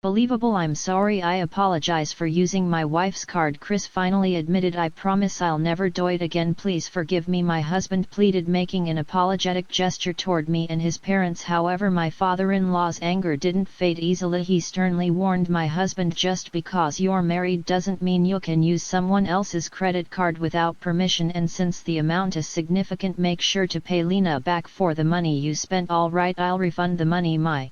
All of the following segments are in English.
Believable. I'm sorry, I apologize for using my wife's card. Chris finally admitted. I promise I'll never do it again, please forgive me, my husband pleaded, making an apologetic gesture toward me and his parents. However, my father-in-law's anger didn't fade easily. He sternly warned my husband, just because you're married doesn't mean you can use someone else's credit card without permission, and since the amount is significant, make sure to pay Lena back for the money you spent. All right, I'll refund the money, my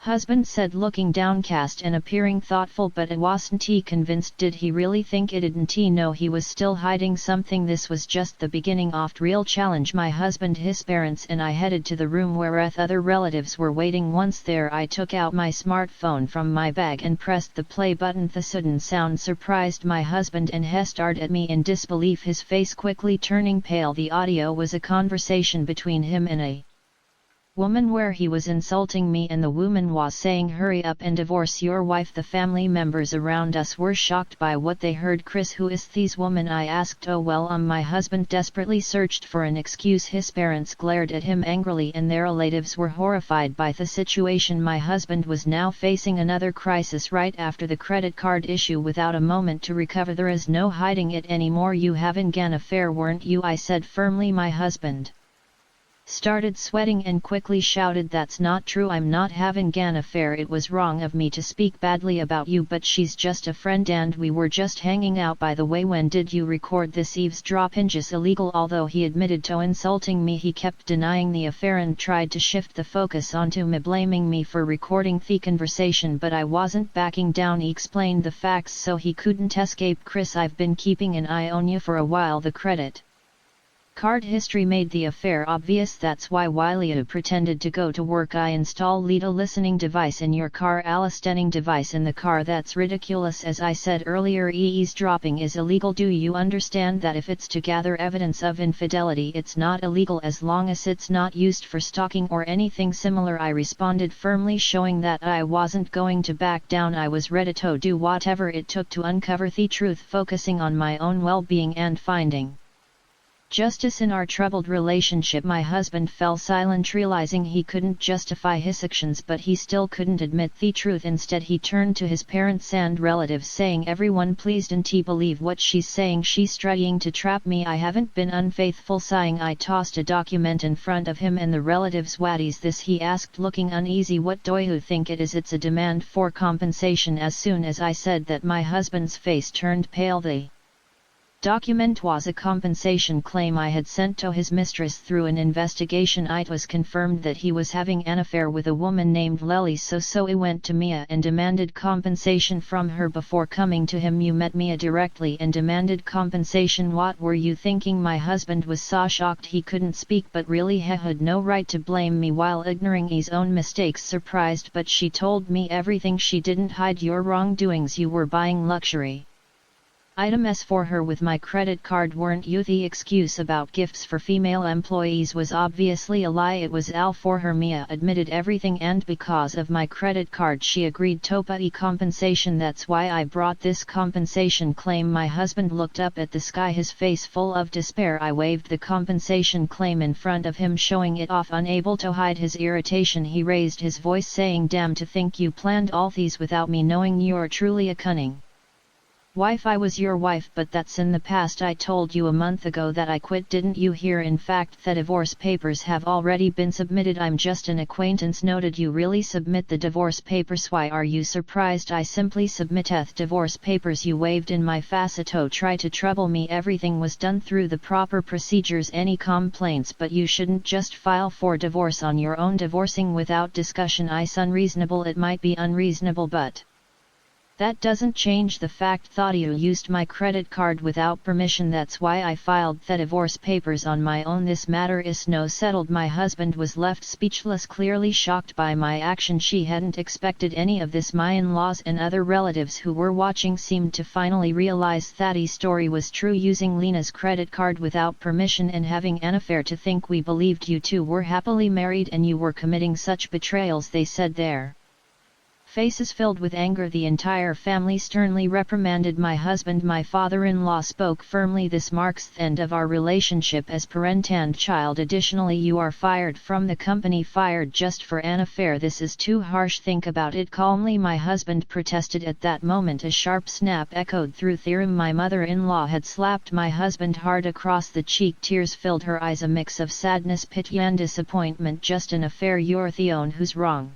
husband said, looking downcast and appearing thoughtful, but I wasn't convinced. Did he really think it didn't know he was still hiding something? This was just the beginning of the real challenge. My husband, his parents and I headed to the room where other relatives were waiting. Once there, I took out my smartphone from my bag and pressed the play button. The sudden sound surprised my husband and he stared at me in disbelief, his face quickly turning pale. The audio was a conversation between him and a woman where he was insulting me, and the woman was saying, "Hurry up and divorce your wife." The family members around us were shocked by what they heard. "Chris, who is this woman?" I asked. "Oh well, my husband desperately searched for an excuse. His parents glared at him angrily and their relatives were horrified by the situation. My husband was now facing another crisis right after the credit card issue. Without a moment to recover, "There is no hiding it anymore. You having an affair, weren't you?" I said firmly. My husband started sweating and quickly shouted, "That's not true. I'm not having an affair. It was wrong of me to speak badly about you, but she's just a friend and we were just hanging out. By the way, when did you record this eavesdropping? Is illegal." Although he admitted to insulting me, he kept denying the affair and tried to shift the focus onto me, blaming me for recording the conversation, but I wasn't backing down. He explained the facts so he couldn't escape. "Chris, I've been keeping an eye on you for a while. The credit card history made the affair obvious. That's why while you pretended to go to work, I installed a listening device in your car, a listening device in the car. That's ridiculous. As I said earlier, eavesdropping is illegal. Do you understand that? If it's to gather evidence of infidelity, it's not illegal as long as it's not used for stalking or anything similar." I responded firmly, showing that I wasn't going to back down. I was ready to do whatever it took to uncover the truth, focusing on my own well-being and finding justice in our troubled relationship. My husband fell silent, realizing he couldn't justify his actions, but he still couldn't admit the truth. Instead, he turned to his parents and relatives, saying, "Everyone, please don't believe what she's saying. She's trying to trap me. I haven't been unfaithful." Sighing, I tossed a document in front of him and the relatives. "What is this?" he asked, looking uneasy. "What do you think it is?" "It's a demand for compensation." As soon as I said that, my husband's face turned pale. The document was a compensation claim I had sent to his mistress. Through an investigation, it was confirmed that he was having an affair with a woman named Lily, so he went to Mia and demanded compensation from her before coming to him. "You met Mia directly and demanded compensation? What were you thinking?" My husband was so shocked he couldn't speak, but really he had no right to blame me while ignoring his own mistakes. "Surprised, but she told me everything. She didn't hide your wrongdoings. You were buying luxury items for her with my credit card, weren't you?" The excuse about gifts for female employees was obviously a lie. It was all for her. Mia admitted everything, and because of my credit card she agreed to pay compensation. "That's why I brought this compensation claim." My husband looked up at the sky, his face full of despair. I waved the compensation claim in front of him, showing it off. Unable to hide his irritation, he raised his voice, saying, "Damn, to think you planned all these without me knowing. You're truly a cunning wife. I was your wife, but that's in the past. I told you a month ago that I quit, didn't you hear? In fact, the divorce papers have already been submitted. I'm just an acquaintance." "Noted. You really submit the divorce papers? Why are you surprised?" "I simply submitted divorce papers. You waved in my face to try to trouble me. Everything was done through the proper procedures. Any complaints? But you shouldn't just file for divorce on your own. Divorcing without discussion is unreasonable." "It might be unreasonable, but that doesn't change the fact that you used my credit card without permission. That's why I filed the divorce papers on my own. This matter is now settled." My husband was left speechless, clearly shocked by my action. She hadn't expected any of this. My in-laws and other relatives who were watching seemed to finally realize that his story was true. "Using Lena's credit card without permission and having an affair. To think we believed you two were happily married and you were committing such betrayals," they said. Their Faces filled with anger, the entire family sternly reprimanded my husband. My father-in-law spoke firmly, this marks the end of our relationship as parent and child. Additionally, you are fired from the company, fired just for an affair. This is too harsh, think about it calmly, my husband protested. At that moment a sharp snap echoed through the room. My mother-in-law had slapped my husband hard across the cheek. Tears filled her eyes, a mix of sadness, pity and disappointment. Just an affair, you're the one who's wrong.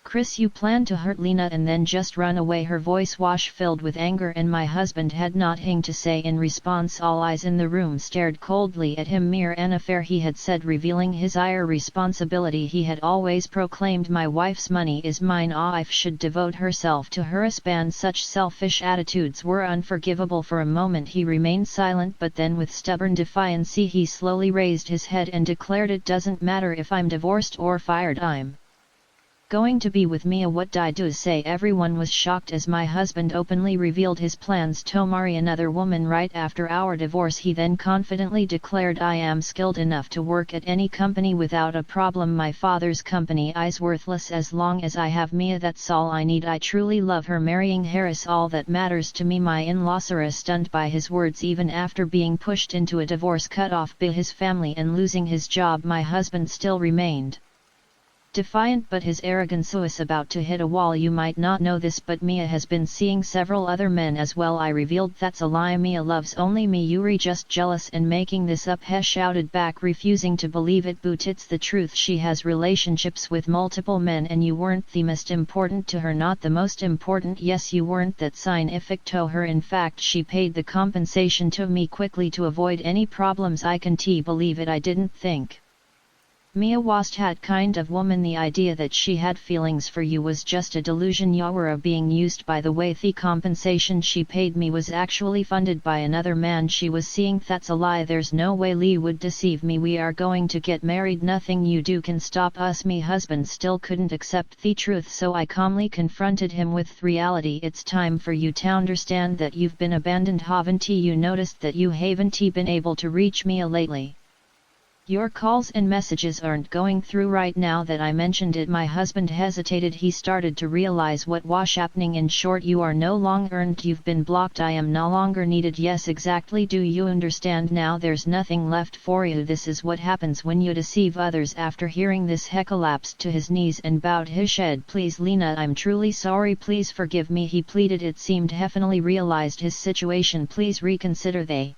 Chris, you planned to hurt Lena and then just run away. Her voice was filled with anger, and my husband had nothing to say in response. All eyes in the room stared coldly at him. Mere an affair, he had said, revealing his ire. Responsibility, he had always proclaimed. My wife's money is mine. A wife should devote herself to her husband. Such selfish attitudes were unforgivable. For a moment he remained silent, but then with stubborn defiance he slowly raised his head and declared, it doesn't matter if I'm divorced or fired, I'm going to be with Mia. What did I do? Say. Everyone was shocked as my husband openly revealed his plans to marry another woman right after our divorce. He then confidently declared, I am skilled enough to work at any company without a problem. My father's company is worthless as long as I have Mia, that's all I need. I truly love her. Marrying her is all that matters to me. My in-laws are stunned by his words. Even after being pushed into a divorce, cut off by his family and losing his job, my husband still remained defiant, but his arrogance was about to hit a wall. You might not know this, but Mia has been seeing several other men as well. I revealed. That's a lie. Mia loves only me. You're just jealous and making this up, he shouted back, refusing to believe it. But it's the truth. She has relationships with multiple men and you weren't the most important to her. Not the most important. Yes, you weren't that significant to her. In fact, she paid the compensation to me quickly to avoid any problems. I can't believe it. I didn't think Mia was that kind of woman. The idea that she had feelings for you was just a delusion. You were being used. By the way, the compensation she paid me was actually funded by another man she was seeing. That's a lie. There's no way Lee would deceive me. We are going to get married. Nothing you do can stop us. Me husband still couldn't accept the truth, so I calmly confronted him with reality. It's time for you to understand that you've been abandoned. Haven't you noticed that you haven't been able to reach Mia lately? Your calls and messages aren't going through right now that I mentioned it. My husband hesitated. He started to realize what was happening. In short, you are no longer earned. You've been blocked. I am no longer needed. Yes, exactly. Do you understand now? There's nothing left for you. This is what happens when you deceive others. After hearing this, he collapsed to his knees and bowed his head. Please, Lena, I'm truly sorry. Please forgive me, he pleaded. It seemed he finally realized his situation. Please reconsider the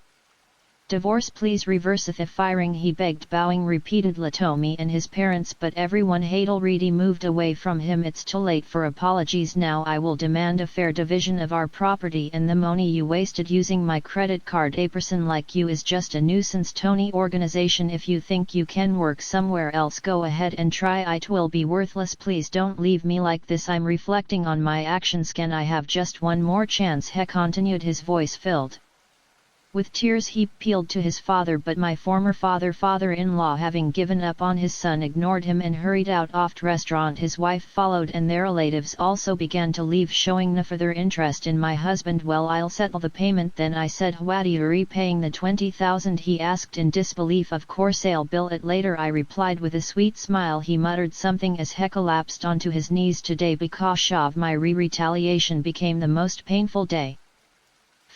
divorce. Please reverse the firing, he begged, bowing repeatedly to me and his parents, but everyone had already moved away from him. It's too late for apologies now. I will demand a fair division of our property and the money you wasted using my credit card. A person like you is just a nuisance. Tony organization. If you think you can work somewhere else, go ahead and try. It will be worthless. Please don't leave me like this. I'm reflecting on my actions. Can I have just one more chance? He continued, his voice filled with tears. He appealed to his father, but my former father-in-law, having given up on his son, ignored him and hurried out of the restaurant. His wife followed and their relatives also began to leave, showing no further interest in my husband. Well, I'll settle the payment then, I said. What are you repaying the 20,000? he asked in disbelief. Of course, I'll bill it later, I replied with a sweet smile. He muttered something as he collapsed onto his knees. Today, because of my retaliation, became the most painful day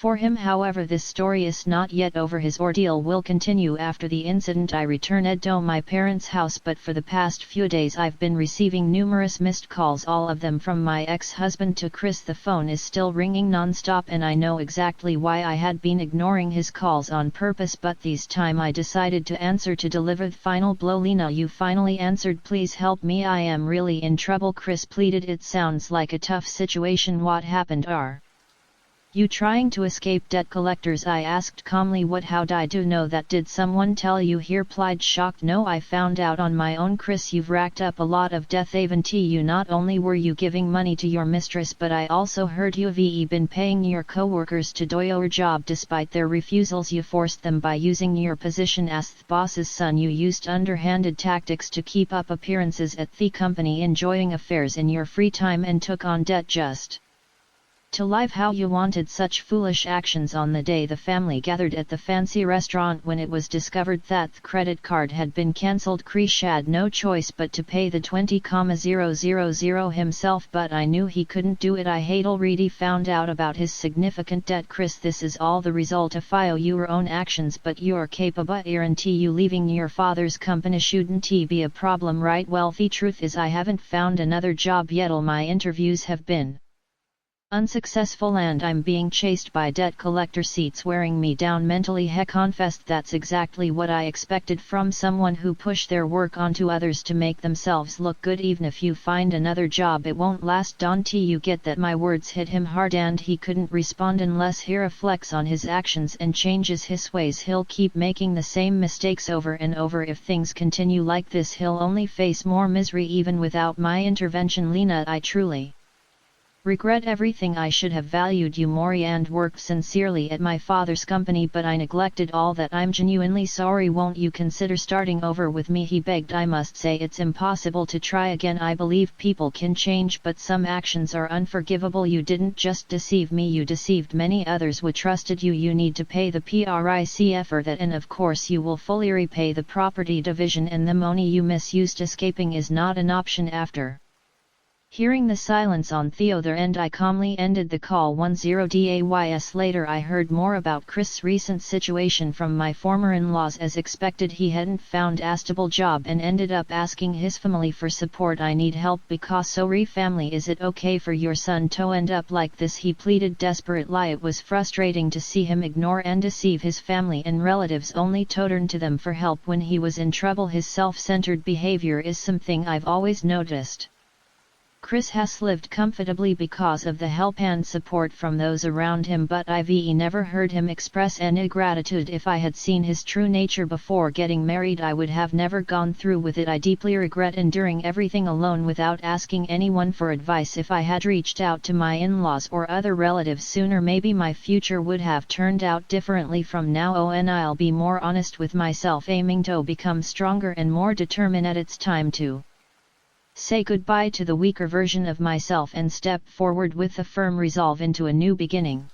for him. However, this story is not yet over. His ordeal will continue after the incident. I returned to my parents' house, but for the past few days I've been receiving numerous missed calls, all of them from my ex-husband to Chris. The phone is still ringing non-stop and I know exactly why. I had been ignoring his calls on purpose, but this time I decided to answer to deliver the final blow. Lena, you finally answered. Please help me. I am really in trouble, Chris pleaded. It sounds like a tough situation. What happened? Are you trying to escape debt collectors? I asked calmly. What? How'd I do know that? Did someone tell you? He replied, shocked. No, I found out on my own. Chris, you've racked up a lot of debt, haven't you? Not only were you giving money to your mistress, but I also heard you've been paying your co-workers to do your job despite their refusals. You forced them by using your position as the boss's son. You used underhanded tactics to keep up appearances at the company, enjoying affairs in your free time, and took on debt just To live how you wanted. Such foolish actions on the day the family gathered at the fancy restaurant when it was discovered that the credit card had been cancelled. Krish had no choice but to pay the 20,000 himself, but I knew he couldn't do it. I had already found out about his significant debt. Chris, this is all the result of your own actions, but you're capable. Aren't you leaving your father's company shouldn't be a problem, right? Well, the truth is I haven't found another job yet. All my interviews have been unsuccessful and I'm being chased by debt collector. Seats wearing me down mentally. He confessed that's exactly what I expected from someone who push their work onto others to make themselves look good. Even if you find another job, it won't last. Don't you get that? My words hit him hard and he couldn't respond unless he reflects on his actions and changes his ways. He'll keep making the same mistakes over and over. If things continue like this, he'll only face more misery even without my intervention. Lena, I truly regret everything. I should have valued you more and worked sincerely at my father's company, but I neglected all that. I'm genuinely sorry. Won't you consider starting over with me? He begged. I must say it's impossible to try again. I believe people can change, but some actions are unforgivable. You didn't just deceive me, you deceived many others who trusted you. You need to pay the price for that, and of course you will fully repay the property division and the money you misused. Escaping is not an option. After hearing the silence on the other end, I calmly ended the call. 10 days later I heard more about Chris' recent situation from my former in-laws. As expected, he hadn't found a stable job and ended up asking his family for support. I need help because sorry family, is it okay for your son to end up like this? He pleaded desperately. It was frustrating to see him ignore and deceive his family and relatives only to turn to them for help when he was in trouble. His self-centered behavior is something I've always noticed. Chris has lived comfortably because of the help and support from those around him, but I've never heard him express any gratitude. If I had seen his true nature before getting married, I would have never gone through with it. I deeply regret enduring everything alone without asking anyone for advice. If I had reached out to my in-laws or other relatives sooner, maybe my future would have turned out differently. From now on I'll be more honest with myself, aiming to become stronger and more determined. It's time to say goodbye to the weaker version of myself and step forward with a firm resolve into a new beginning.